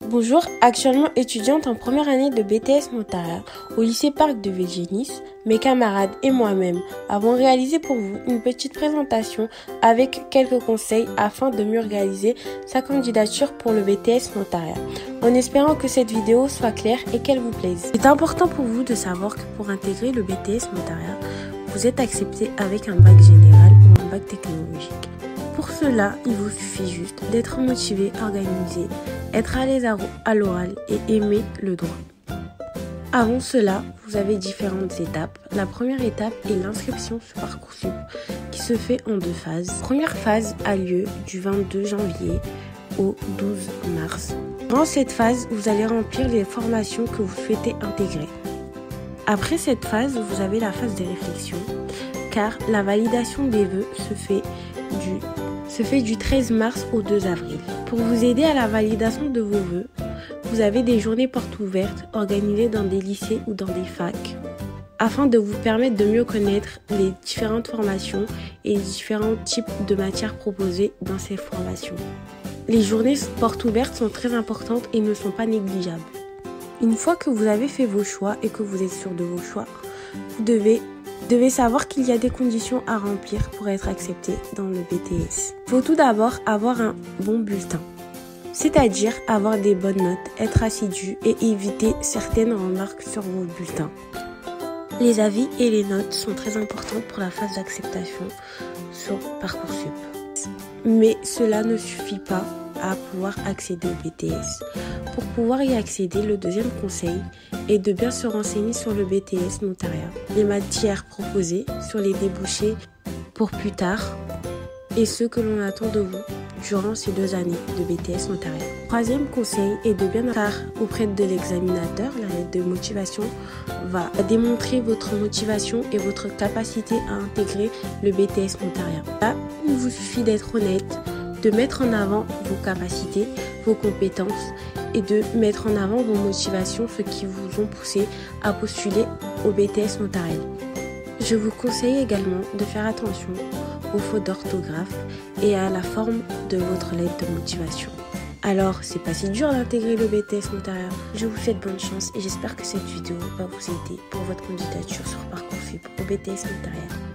Bonjour, actuellement étudiante en première année de BTS Notariat au lycée Parc de Végénis, mes camarades et moi-même avons réalisé pour vous une petite présentation avec quelques conseils afin de mieux réaliser sa candidature pour le BTS Notariat, en espérant que cette vidéo soit claire et qu'elle vous plaise. C'est important pour vous de savoir que pour intégrer le BTS Notariat, vous êtes accepté avec un bac général ou un bac technologique. Pour cela, il vous suffit juste d'être motivé, organisé, être à l'aise à l'oral et aimer le droit. Avant cela, vous avez différentes étapes. La première étape est l'inscription sur Parcoursup qui se fait en 2 phases. La première phase a lieu du 22 janvier au 12 mars. Dans cette phase, vous allez remplir les formations que vous souhaitez intégrer. Après cette phase, vous avez la phase des réflexions, car la validation des vœux se fait du 13 mars au 2 avril. Pour vous aider à la validation de vos vœux, vous avez des journées portes ouvertes organisées dans des lycées ou dans des facs, afin de vous permettre de mieux connaître les différentes formations et les différents types de matières proposées dans ces formations. Les journées portes ouvertes sont très importantes et ne sont pas négligeables. Une fois que vous avez fait vos choix et que vous êtes sûr de vos choix, vous devez savoir qu'il y a des conditions à remplir pour être accepté dans le BTS. Il faut tout d'abord avoir un bon bulletin, c'est-à-dire avoir des bonnes notes, être assidu et éviter certaines remarques sur vos bulletins. Les avis et les notes sont très importants pour la phase d'acceptation sur Parcoursup. Mais cela ne suffit pas à pouvoir accéder au BTS. Pour pouvoir y accéder, le deuxième conseil est de bien se renseigner sur le BTS Notariat, les matières proposées, sur les débouchés pour plus tard et ce que l'on attend de vous durant ces 2 années de BTS Notariat. Troisième conseil est de bien faire auprès de l'examinateur. La lettre de motivation va démontrer votre motivation et votre capacité à intégrer le BTS Notariat. Là, il vous suffit d'être honnête, de mettre en avant vos capacités, vos compétences et de mettre en avant vos motivations, ce qui vous ont poussé à postuler au BTS Notariat. Je vous conseille également de faire attention aux fautes d'orthographe et à la forme de votre lettre de motivation. Alors, c'est pas si dur d'intégrer le BTS Notariat. Je vous souhaite bonne chance et j'espère que cette vidéo va vous aider pour votre candidature sur Parcoursup au BTS Notariat.